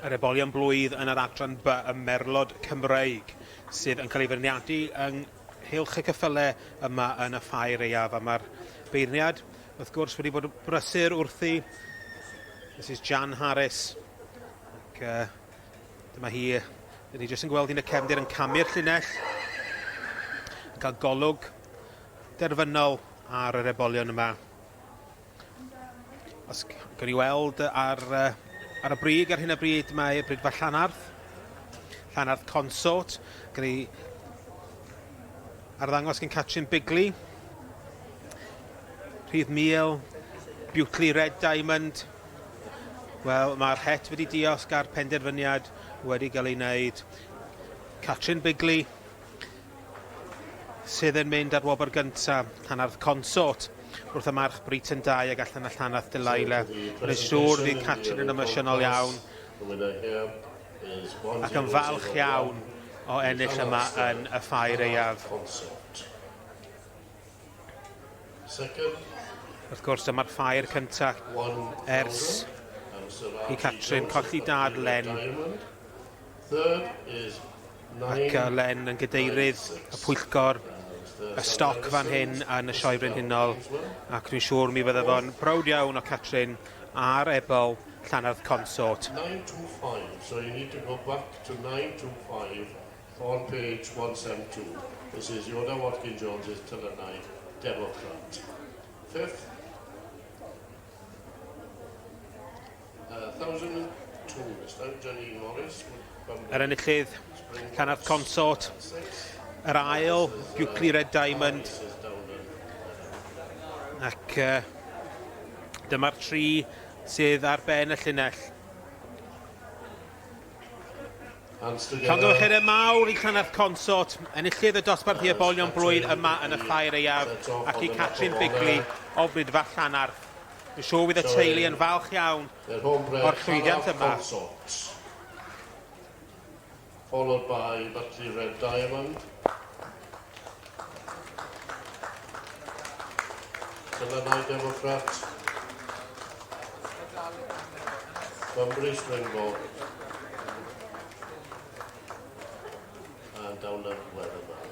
yr ebolion blwydd yn yr adran B, y Merlod Cymreig, sydd yn cael ei feirniadu yng nghylch y ceffylau yma yn y ffair eiaf. A mae'r beirniad, wrth gwrs, wedi bod yn brysur wrthi Mrs Jan Harris. Ac, dyma hi, ni jyst yn gweld hi'n y cefndir yn camu'r llinell, yn cael golwg derfynol ar yr ebolion yma. Os gan i weld ar y brig ar hyn o bryd, mae y brigfa Llanarth Consort, gan i arddangos gan Catrin Bigley, Rhydd Mil, Beauty Red Diamond. Wel, mae'r het wedi diosg ar penderfyniad wedi cael ei wneud. Catrin Bigley, sydd yn mynd ar wobr gyntaf, Llanarth Consort, wrth y march Britain 2 ag allan y Llanarth Delilah. Mae'n siŵr fydd Catrin yn emosiynol iawn ac yn falch iawn o ennill yma yn y ffair eiaf. Wrth gwrs, dyma'r ffair cyntaf ers i Catrin colli dad Len. Ac Len yn gadeirydd y pwyllgor y stoc fan hyn yn y sioe brenhinol, ac dwi'n siŵr mi fydde fo'n brawd iawn o Catrin a'r Ebol Llanarth Consort. 925, so you need to go back to 925 on page 172. This is Yoda Watkin Jones's Tillanite Democrat. Fifth, 1002, is that Jenny Morris? Yr enillydd Llanarth Consort, yr ail Beauty Red Diamond, ac dyma'r tri sydd ar ben y llinell. Llongyfarchiadau mawr i Llanarth Consort, enillydd y dosbarth i ebolion blwydd yma yn y ffair eiaf, ac i Catrin Bigley o brydfa Llanarth. Dwi'n siŵr bydd y teulu yn falch iawn o'r llwyddiant yma. Followed by Beauty Red Diamond. Tillanite Democrat. Bunbury Springbok. And down the Weatherman.